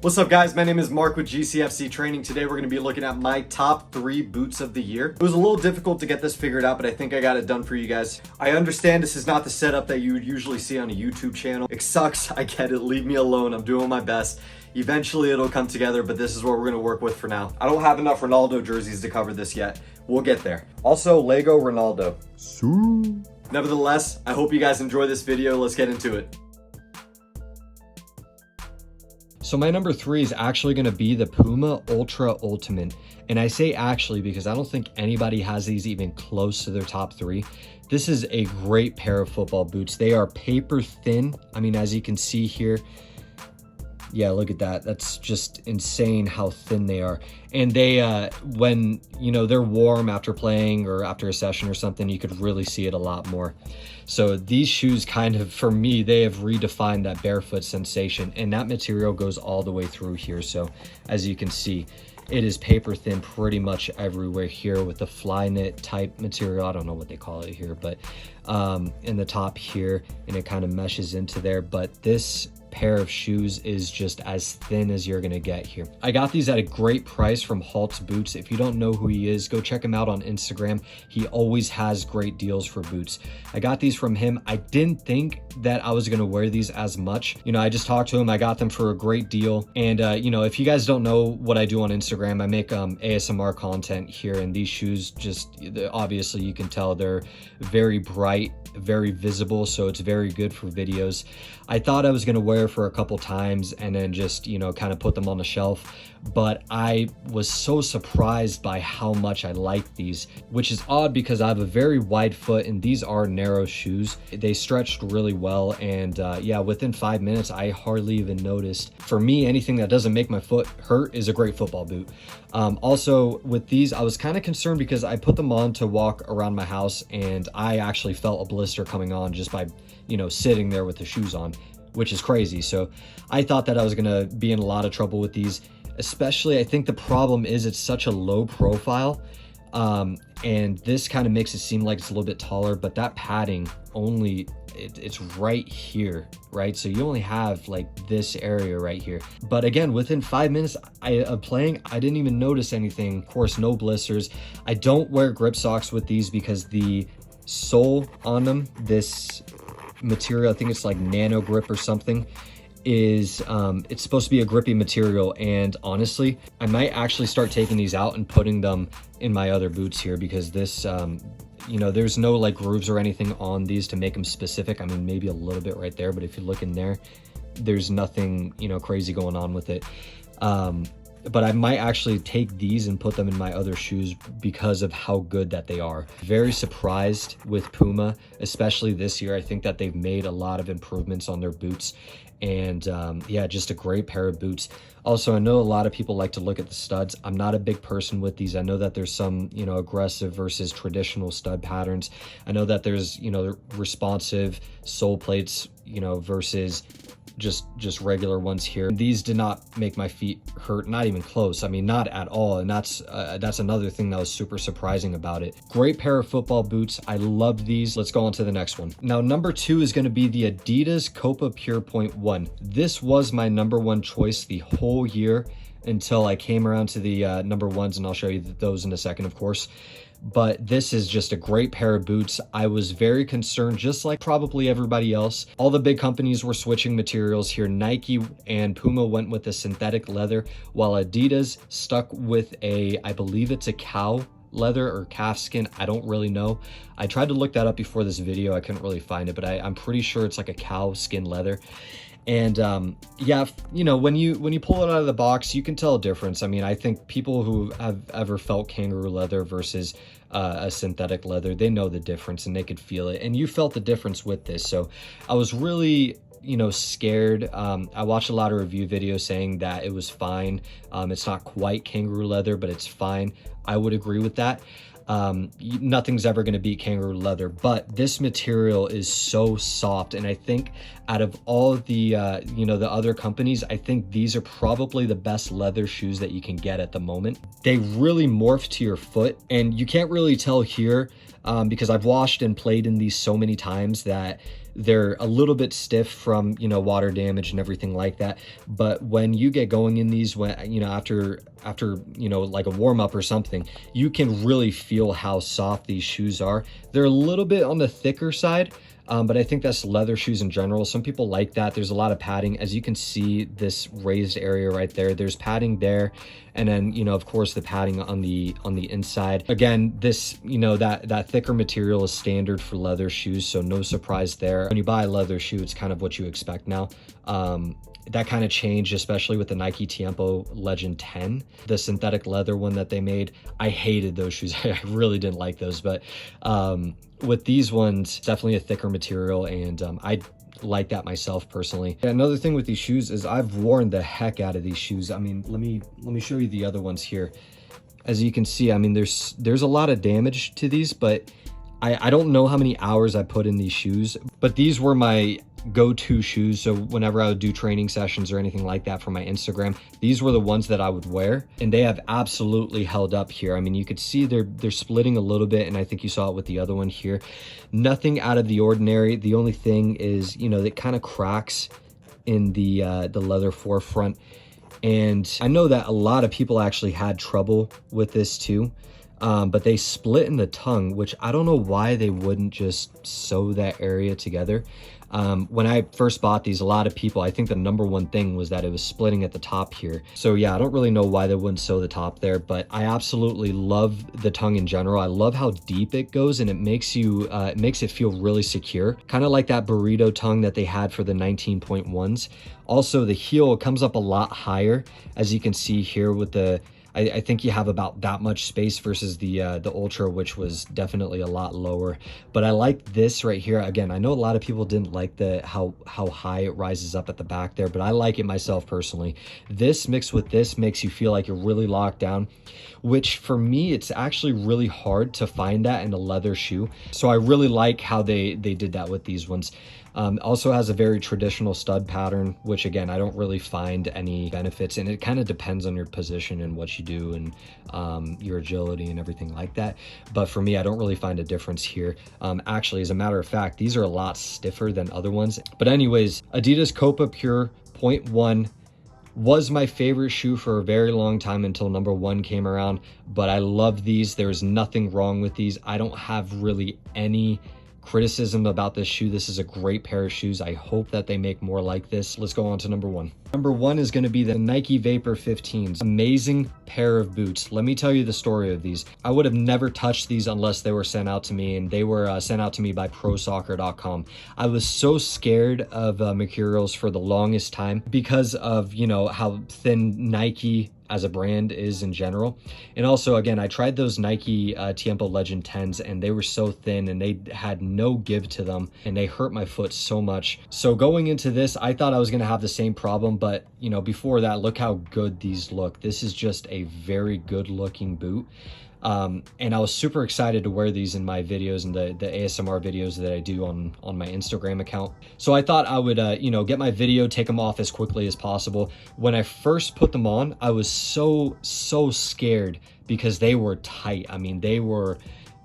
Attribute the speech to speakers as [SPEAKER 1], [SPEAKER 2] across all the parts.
[SPEAKER 1] What's up guys, my name is Mark with GCFC Training. Today we're going to be looking at my top 3 boots of the year. It was a little difficult to get this figured out, but I think I got it done for you guys. I understand this is not the setup that you would usually see on a YouTube channel. It sucks, I get it, leave me alone, I'm doing my best. Eventually it'll come together, but this is what we're going to work with for now. I don't have enough Ronaldo jerseys to cover this yet. We'll get there. Also, Lego Ronaldo. Nevertheless, I hope you guys enjoy this video. Let's get into it. So my number 3 is actually going to be the Puma Ultra Ultimate. And I say actually because I don't think anybody has these even close to their top 3. This is a great pair of football boots. They are paper thin. I mean, as you can see here, yeah, look at that. That's just insane how thin they are. And they, when, you know, they're warm after playing or after a session or something, you could really see it a lot more. So these shoes kind of, for me, they have redefined that barefoot sensation. And that material goes all the way through here. So as you can see, it is paper thin pretty much everywhere here with the fly knit type material. I don't know what they call it here, but in the top here, and it kind of meshes into there. But this pair of shoes is just as thin as you're gonna get here. I got these at a great price from Halt's Boots. If you don't know who he is, go check him out on Instagram. He always has great deals for boots. I got these from him. I didn't think that I was gonna wear these as much. You know, I just talked to him. I got them for a great deal. And you know, if you guys don't know what I do on Instagram, I make ASMR content here, and these shoes just, obviously you can tell they're very bright, very visible, so it's very good for videos. I thought I was going to wear for a couple times and then just, you know, kind of put them on the shelf, but I was so surprised by how much I like these, which is odd because I have a very wide foot and these are narrow shoes. They stretched really well, and yeah, within 5 minutes I hardly even noticed. For me, anything that doesn't make my foot hurt is a great football boot. Also with these, I was kind of concerned because I put them on to walk around my house and I actually felt a blister coming on just by, you know, sitting there with the shoes on, which is crazy. So I thought that I was gonna be in a lot of trouble with these, especially I think the problem is it's such a low profile, and this kind of makes it seem like it's a little bit taller, but that padding only, it's right here, right? So you only have like this area right here. But again, within 5 minutes of playing, I didn't even notice anything. Of course, no blisters. I don't wear grip socks with these because the sole on them, this material, I think it's like nano grip or something, is it's supposed to be a grippy material. And honestly, I might actually start taking these out and putting them in my other boots here, because this you know, there's no like grooves or anything on these to make them specific. I mean, maybe a little bit right there, but if you look in there, there's nothing, you know, crazy going on with it. But I might actually take these and put them in my other shoes because of how good that they are. Very surprised with Puma, especially this year. I think that they've made a lot of improvements on their boots, and yeah, just a great pair of boots. Also, I know a lot of people like to look at the studs. I'm not a big person with these. I know that there's some, you know, aggressive versus traditional stud patterns. I know that there's, you know, responsive sole plates, you know, versus just regular ones here. These did not make my feet hurt, not even close. I mean, not at all. And that's another thing that was super surprising about it. Great pair of football boots. I love these. Let's go on to the next one. Now, number 2 is going to be the Adidas Copa Pure Point 1. This was my number 1 choice the whole year until I came around to the number 1s, and I'll show you those in a second, of course. But this is just a great pair of boots. I was very concerned, just like probably everybody else. All the big companies were switching materials here. Nike and Puma went with a synthetic leather, while Adidas stuck with a, I believe it's a cow leather or calf skin. I don't really know. I tried to look that up before this video. I couldn't really find it, but I'm pretty sure it's like a cow skin leather. And yeah, you know, when you pull it out of the box, you can tell a difference. I mean, I think people who have ever felt kangaroo leather versus a synthetic leather, they know the difference and they could feel it. And you felt the difference with this. So I was really, you know, scared. I watched a lot of review videos saying that it was fine. It's not quite kangaroo leather, but it's fine. I would agree with that. Nothing's ever going to beat kangaroo leather, but this material is so soft, and I think out of all of the you know, the other companies, I think these are probably the best leather shoes that you can get at the moment. They really morph to your foot, and you can't really tell here because I've washed and played in these so many times that They're a little bit stiff from, you know, water damage and everything like that. But when you get going in these, when, you know, after, you know, like a warm up or something, you can really feel how soft these shoes are. They're a little bit on the thicker side. But I think that's leather shoes in general. Some people like that. There's a lot of padding. As you can see, this raised area right there, there's padding there. And then, you know, of course, the padding on the inside. Again, this, you know, that thicker material is standard for leather shoes, so no surprise there. When you buy a leather shoe, it's kind of what you expect now. That kind of changed, especially with the Nike Tiempo Legend 10, the synthetic leather one that they made. I hated those shoes. I really didn't like those, but with these ones, definitely a thicker material, and I like that myself personally. Another thing with these shoes is I've worn the heck out of these shoes. I mean, let me show you the other ones here. As you can see, I mean, there's a lot of damage to these, but I don't know how many hours I put in these shoes, but these were my go-to shoes. So whenever I would do training sessions or anything like that for my Instagram, these were the ones that I would wear, and they have absolutely held up here. I mean, you could see they're splitting a little bit, and I think you saw it with the other one here. Nothing out of the ordinary. The only thing is, you know, it kind of cracks in the leather forefront, and I know that a lot of people actually had trouble with this too. But they split in the tongue, which I don't know why they wouldn't just sew that area together. When I first bought these, a lot of people, I think the number one thing was that it was splitting at the top here. So yeah, I don't really know why they wouldn't sew the top there, but I absolutely love the tongue in general. I love how deep it goes, and it makes it feel really secure. Kind of like that burrito tongue that they had for the 19.1s. Also, the heel comes up a lot higher, as you can see here with the, I think you have about that much space versus the Ultra, which was definitely a lot lower. But I like this right here. Again, I know a lot of people didn't like how high it rises up at the back there, but I like it myself personally. This mixed with this makes you feel like you're really locked down, which for me, it's actually really hard to find that in a leather shoe. So I really like how they did that with these ones. Also has a very traditional stud pattern, which again, I don't really find any benefits, and it kind of depends on your position and what you do and your agility and everything like that. But for me, I don't really find a difference here. Actually, as a matter of fact, these are a lot stiffer than other ones. But anyways, Adidas Copa Pure 0.1 was my favorite shoe for a very long time until number 1 came around. But I love these. There's nothing wrong with these. I don't have really any criticism about this shoe. This is a great pair of shoes. I hope that they make more like this. Let's go on to number 1. Number 1 is going to be the Nike Vapor 15s. Amazing pair of boots. Let me tell you the story of these. I would have never touched these unless they were sent out to me, and they were sent out to me by prosoccer.com. I was so scared of Mercurials for the longest time because of, you know, how thin Nike as a brand is in general. And also, again, I tried those Nike Tiempo Legend 10s, and they were so thin and they had no give to them, and they hurt my foot so much. So going into this, I thought I was going to have the same problem, but you know, before that, look how good these look. This is just a very good looking boot. And I was super excited to wear these in my videos and the ASMR videos that I do on my Instagram account. So I thought I would, you know, get my video, take them off as quickly as possible. When I first put them on, I was so scared because they were tight. I mean, they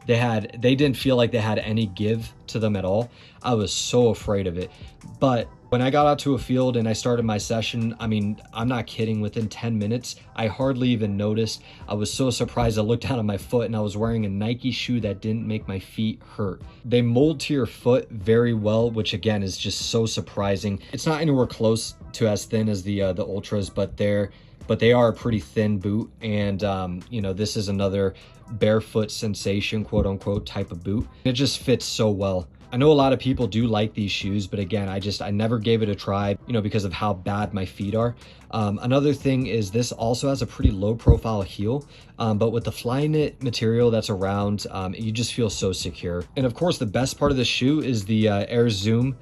[SPEAKER 1] didn't feel like they had any give to them at all. I was so afraid of it. But when I got out to a field and I started my session, I mean, I'm not kidding, within 10 minutes, I hardly even noticed. I was so surprised. I looked down at my foot and I was wearing a Nike shoe that didn't make my feet hurt. They mold to your foot very well, which again is just so surprising. It's not anywhere close to as thin as the Ultras, but they are a pretty thin boot. And you know, this is another barefoot sensation, quote unquote, type of boot. It just fits so well. I know a lot of people do like these shoes, but again, I never gave it a try, you know, because of how bad my feet are. Another thing is this also has a pretty low profile heel, but with the Flyknit material that's around, you just feel so secure. And of course, the best part of the shoe is the Air Zoom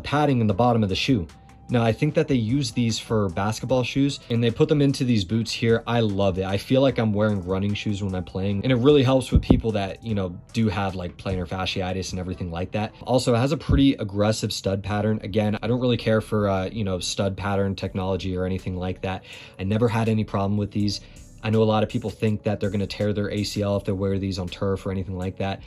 [SPEAKER 1] padding in the bottom of the shoe. Now, I think that they use these for basketball shoes and they put them into these boots here. I love it. I feel like I'm wearing running shoes when I'm playing, and it really helps with people that, you know, do have like plantar fasciitis and everything like that. Also, it has a pretty aggressive stud pattern. Again, I don't really care for, you know, stud pattern technology or anything like that. I never had any problem with these. I know a lot of people think that they're going to tear their ACL if they wear these on turf or anything like that.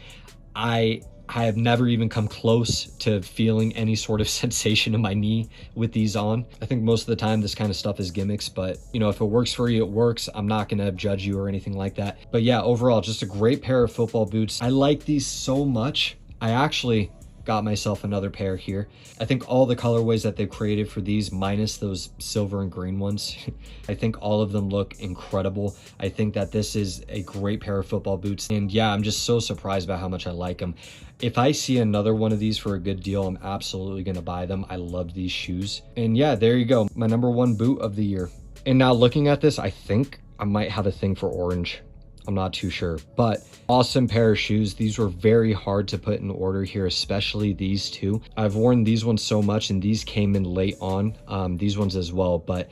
[SPEAKER 1] I I have never even come close to feeling any sort of sensation in my knee with these on. I think most of the time this kind of stuff is gimmicks, but you know, if it works for you, it works. I'm not gonna judge you or anything like that. But yeah, overall, just a great pair of football boots. I like these so much. I actually got myself another pair here. I think all the colorways that they've created for these, minus those silver and green ones, I think all of them look incredible. I think that this is a great pair of football boots. And yeah, I'm just so surprised by how much I like them. If I see another one of these for a good deal, I'm absolutely gonna buy them. I love these shoes. And yeah, there you go. My #1 boot of the year. And now looking at this, I think I might have a thing for orange. I'm not too sure, but awesome pair of shoes. These were very hard to put in order here, especially these two. I've worn these ones so much, and these came in late on, these ones as well, but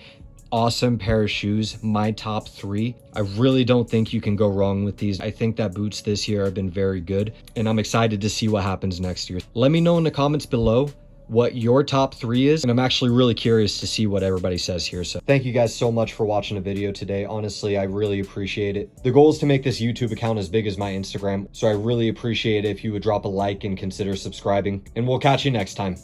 [SPEAKER 1] awesome pair of shoes. My top 3. I really don't think you can go wrong with these. I think that boots this year have been very good, and I'm excited to see what happens next year. Let me know in the comments below what your top 3 is, and I'm actually really curious to see what everybody says here. So thank you guys so much for watching the video today. Honestly, I really appreciate it. The goal is to make this YouTube account as big as my Instagram, so I really appreciate it if you would drop a like and consider subscribing, and we'll catch you next time.